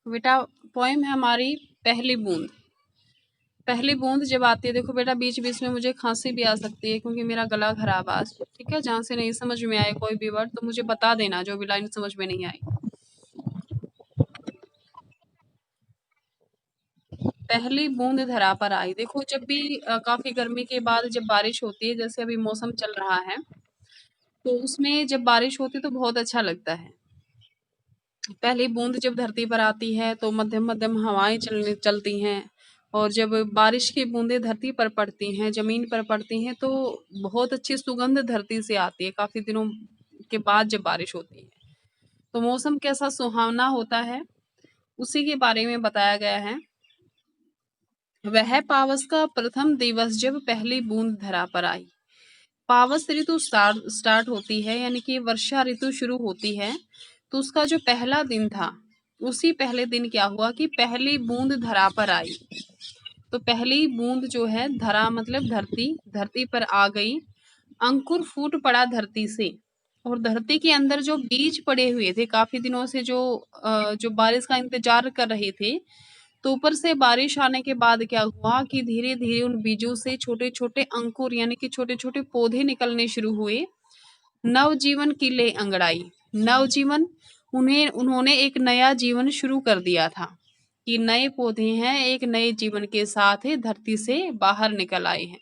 बेटा पोएम है हमारी पहली बूंद। पहली बूंद जब आती है, देखो बेटा बीच बीच में मुझे खांसी भी आ सकती है क्योंकि मेरा गला खराब आज, ठीक है। जहाँ से नहीं समझ में आए कोई भी वर्ड तो मुझे बता देना, जो भी लाइन समझ में नहीं आई। पहली बूंद धरा पर आई। देखो जब भी काफी गर्मी के बाद जब बारिश होती है, जैसे अभी मौसम चल रहा है, तो उसमें जब बारिश होती है तो बहुत अच्छा लगता है। पहली बूंद जब धरती पर आती है तो मध्यम मध्यम हवाएं चलती हैं, और जब बारिश की बूंदें धरती पर पड़ती हैं, जमीन पर पड़ती हैं, तो बहुत अच्छी सुगंध धरती से आती है काफी दिनों के बाद जब बारिश होती है। तो मौसम कैसा सुहावना होता है, उसी के बारे में बताया गया है। वह पावस का प्रथम दिवस जब पहली बूंद धरा पर आई। पावस ऋतु स्टार्ट होती है, यानी कि वर्षा ऋतु शुरू होती है, तो उसका जो पहला दिन था, उसी पहले दिन क्या हुआ कि पहली बूंद धरा पर आई। तो पहली बूंद जो है, धरा मतलब धरती, धरती पर आ गई। अंकुर फूट पड़ा धरती से, और धरती के अंदर जो बीज पड़े हुए थे काफी दिनों से, जो बारिश का इंतजार कर रहे थे, तो ऊपर से बारिश आने के बाद क्या हुआ कि धीरे धीरे उन बीजों से छोटे छोटे अंकुर यानी कि छोटे छोटे पौधे निकलने शुरू हुए। नवजीवन की ले अंगड़ाई। नवजीवन, उन्होंने एक नया जीवन शुरू कर दिया था, कि नए पौधे हैं, एक नए जीवन के साथ धरती से बाहर निकल आए हैं।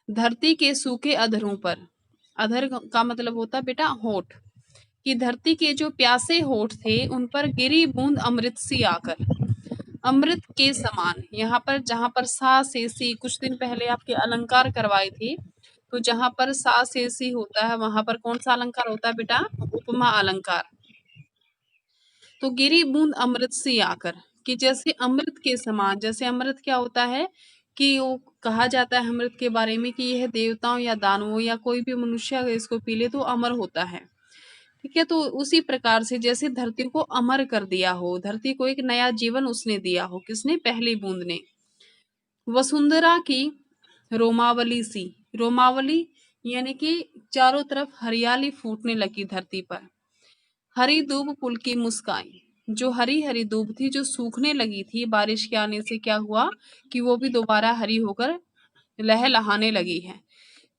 धरती के सूखे अधरों पर, अधर का मतलब होता बेटा होठ, कि धरती के जो प्यासे होठ थे उन पर गिरी बूंद अमृत सी आकर। अमृत के समान, यहाँ पर जहाँ पर सा से सी कुछ दिन पहले आपके अलंकार करवाए थे, तो जहाँ पर सा से सी होता है वहां पर कौन सा अलंकार होता है बेटा? उपमा अलंकार। तो गिरी बूंद अमृत सी आकर, कि जैसे अमृत के समान, जैसे अमृत क्या होता है कि वो कहा जाता है अमृत के बारे में कि यह देवताओं या दानवों या कोई भी मनुष्य अगर इसको पी ले तो अमर होता है, ठीक है। तो उसी प्रकार से जैसे धरती को अमर कर दिया हो, धरती को एक नया जीवन उसने दिया हो, किसने? पहली बूंद ने। वसुंधरा की रोमावली सी, रोमावली यानी कि चारों तरफ हरियाली फूटने लगी धरती पर। हरी दूब पुल की मुस्काई, जो हरी हरी दूब थी जो सूखने लगी थी बारिश के आने से, क्या हुआ कि वो भी दोबारा हरी होकर लहलहाने लगी है।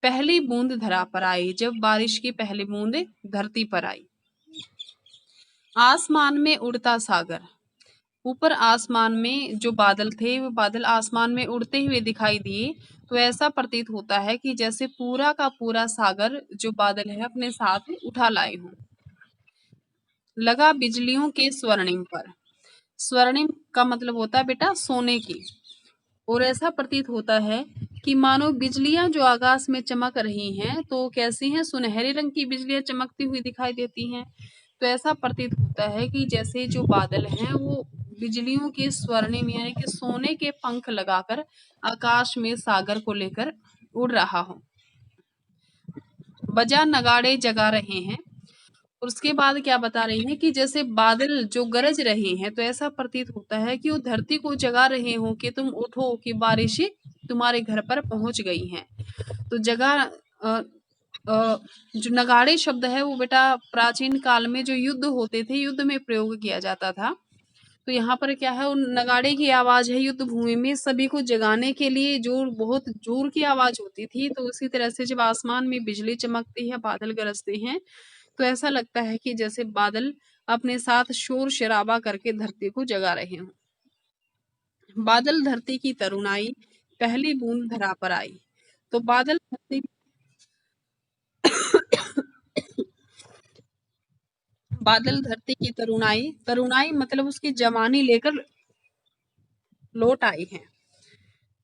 पहली बूंद धरा पर आई, जब बारिश की पहली बूंद धरती पर आई। आसमान में उड़ता सागर, ऊपर आसमान में जो बादल थे वो बादल आसमान में उड़ते हुए दिखाई दिए, तो ऐसा प्रतीत होता है कि जैसे पूरा का पूरा सागर जो बादल है अपने साथ उठा लाए हों। लगा बिजलियों के स्वर्णिम पर, स्वर्णिम का मतलब होता है बेटा सोने की, और ऐसा प्रतीत होता है कि मानो बिजलियां जो आकाश में चमक रही हैं, तो कैसी हैं? सुनहरे रंग की बिजलियां चमकती हुई दिखाई देती हैं। तो ऐसा प्रतीत होता है कि जैसे जो बादल हैं वो बिजलियों के स्वर्णिम यानी कि सोने के पंख लगाकर आकाश में सागर को लेकर उड़ रहा हो। बजा नगाड़े जगा रहे हैं, और उसके बाद क्या बता रही हैं कि जैसे बादल जो गरज रहे हैं, तो ऐसा प्रतीत होता है कि वो धरती को जगा रहे हो कि तुम उठो, कि बारिश तुम्हारे घर पर पहुंच गई हैं। तो जगह जो नगाड़े शब्द है वो बेटा प्राचीन काल में जो युद्ध होते थे, युद्ध में प्रयोग किया जाता था। तो यहाँ पर क्या है, उन नगाड़े की आवाज है युद्ध भूमि में सभी को जगाने के लिए, जो बहुत जोर की आवाज होती थी। तो उसी तरह से जब आसमान में बिजली चमकती है, बादल गरजते हैं, तो ऐसा लगता है कि जैसे बादल अपने साथ शोर शराबा करके धरती को जगा रहे हों। बादल धरती की तरुणाई, पहली बूंद धरा पर आई। तो बादल धरती बादल धरती की तरुणाई, तरुणाई मतलब उसकी जवानी लेकर लौट आई है।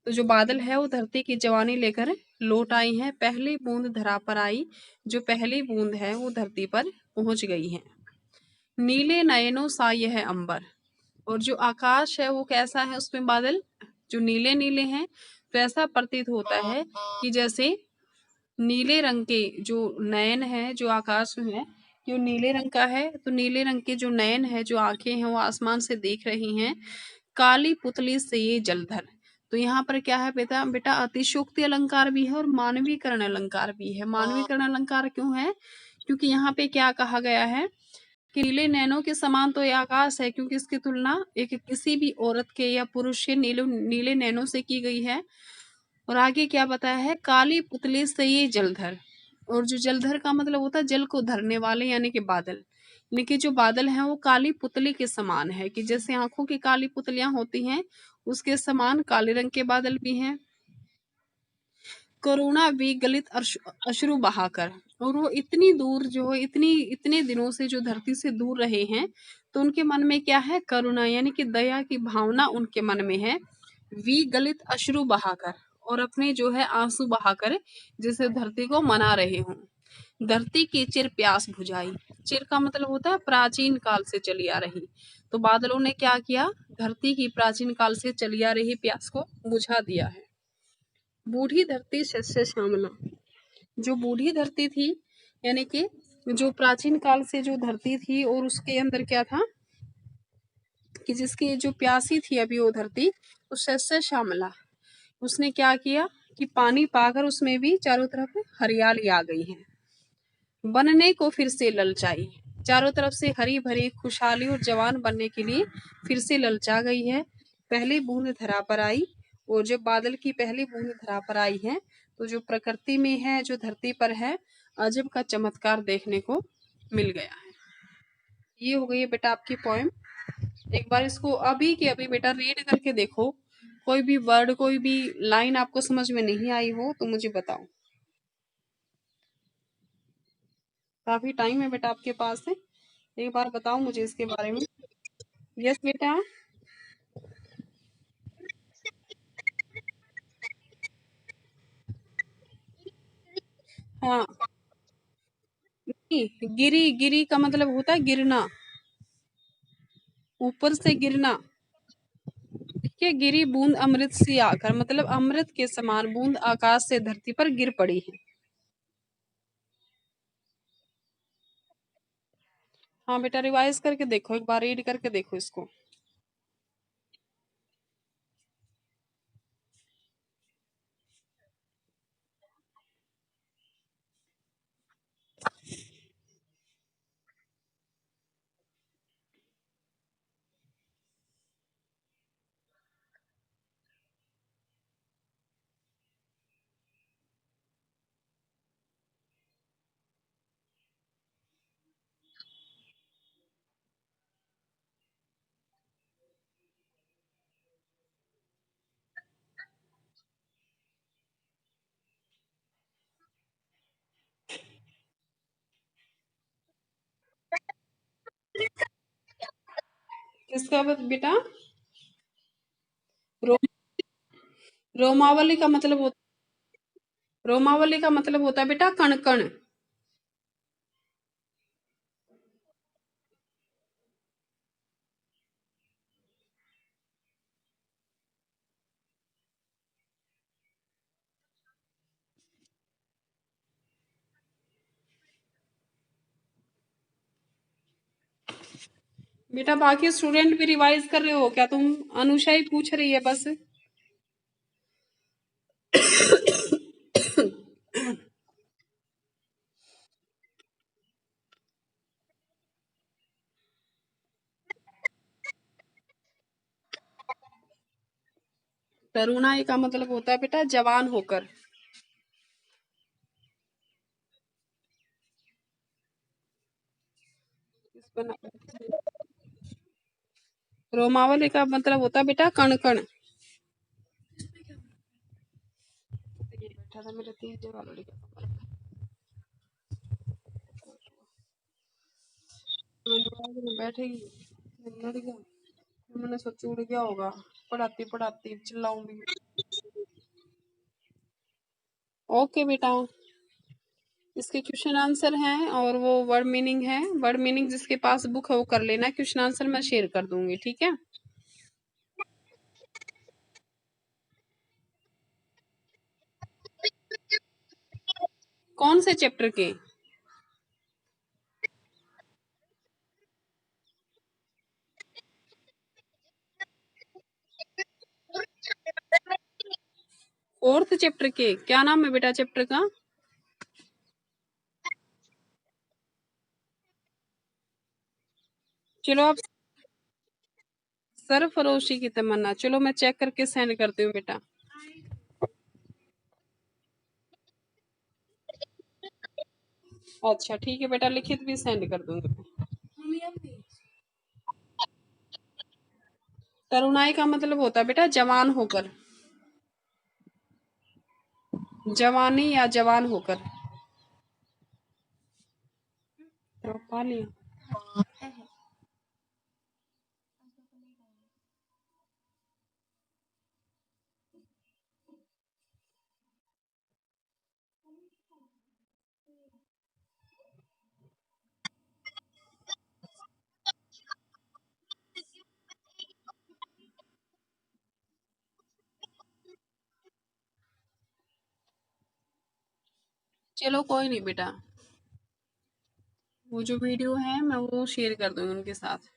तो जो बादल है वो धरती की जवानी लेकर लौट आई है। पहली बूंद धरा पर आई, जो पहली बूंद है वो धरती पर पहुंच गई है। नीले नयनों सा यह अंबर, और जो आकाश है वो कैसा है, उसमें बादल जो नीले नीले हैं, तो ऐसा प्रतीत होता है कि जैसे नीले रंग के जो नयन है, जो आकाश में है जो नीले रंग का है, तो नीले रंग के जो नयन है, जो आंखें हैं, वो आसमान से देख रही हैं। काली पुतली से ये जलधर, तो यहाँ पर क्या है बेटा? बेटा अतिशोक्ति अलंकार भी है और मानवीकरण अलंकार भी है। मानवीकरण अलंकार क्यों है? क्योंकि यहाँ पे क्या कहा गया है कि नीले नैनों के समान तो ये आकाश है, क्योंकि इसकी तुलना एक किसी भी औरत के या पुरुष के नीले नैनों से की गई है। और आगे क्या बताया है, काली पुतली से ये जलधर। और जो जलधर का मतलब होता है जल को धरने वाले, यानी कि बादल। यानी कि जो बादल हैं वो काली पुतली के समान है, कि जैसे आंखों की काली पुतलियां होती हैं उसके समान काले रंग के बादल भी हैं। करुणा भी गलित अश्रु बहाकर। और वो इतनी दूर जो है, इतने दिनों से जो धरती से दूर रहे हैं, तो उनके मन में क्या है, करुणा यानी कि दया की भावना उनके मन में है। वी गलित अश्रु बहाकर, और अपने जो है आंसू बहाकर जैसे धरती को मना रहे हों। धरती की चिर प्यास बुझाई। चिर का मतलब होता है प्राचीन काल से चली आ रही। तो बादलों ने क्या किया, धरती की प्राचीन काल से चली आ रही प्यास को बुझा दिया है। बूढ़ी धरती शस्य श्यामला। जो बूढ़ी धरती थी, यानी कि जो प्राचीन काल से जो धरती थी, और उसके अंदर क्या था कि जिसकी जो प्यासी थी अभी वो धरती, उस शस्य श्यामला, उसने क्या किया कि पानी पाकर उसमें भी चारों तरफ हरियाली आ गई है। बनने को फिर से ललचाई। चारों तरफ से हरी भरी खुशहाली और जवान बनने के लिए फिर से ललचा गई है। पहली बूंद धरा पर आई। और जब बादल की पहली बूंद धरा पर आई है, तो जो प्रकृति में है, जो धरती पर है, अजब का चमत्कार देखने को मिल गया है। ये हो गई है बेटा आपकी पोएम। एक बार इसको अभी के अभी बेटा रीड करके देखो। कोई भी वर्ड, कोई भी लाइन आपको समझ में नहीं आई हो तो मुझे बताओ। काफी टाइम है बेटा आपके पास है, एक बार बताओ मुझे इसके बारे में। यस बेटा। हाँ, नहीं, गिरी गिरी का मतलब होता है गिरना, ऊपर से गिरना। ठीक है, गिरी बूंद अमृत सी आकर, मतलब अमृत के समान बूंद आकाश से धरती पर गिर पड़ी है। हाँ बेटा, रिवाइज करके देखो, एक बार रीड करके देखो इसको। किसका बेटा? रो, रोमावली का मतलब होता, रोमावली का मतलब होता है बेटा कण कण। बेटा बाकी स्टूडेंट भी रिवाइज कर रहे हो क्या तुम? अनुषा ही पूछ रही है बस। तरुणाई का मतलब होता है बेटा जवान होकर। इस पर रोमावली का मतलब होता है बेटा कण कण। ये बैठा था मेरे तीन जगह लड़का बैठेगी लड़का। मैंने सोचा उड़ गया होगा, पढ़ाती पढ़ाती चिल्लाऊंगी। ओके बेटा, इसके क्वेश्चन आंसर हैं और वो वर्ड मीनिंग है। वर्ड मीनिंग जिसके पास बुक है वो कर लेना, क्वेश्चन आंसर मैं शेयर कर दूंगी, ठीक है? कौन से चैप्टर के? फोर्थ चैप्टर के क्या नाम है बेटा चैप्टर का? चलो आप सरफरोशी की तमन्ना, चलो मैं चेक करके सेंड करती हूँ बेटा। अच्छा ठीक है बेटा, लिखित भी सेंड कर दूंगी मैं। तरुणाई का मतलब होता है बेटा जवान होकर, जवानी या जवान होकर। तो पा लिया। चलो कोई नहीं बेटा, वो जो वीडियो है मैं वो शेयर कर दूंगी उनके साथ।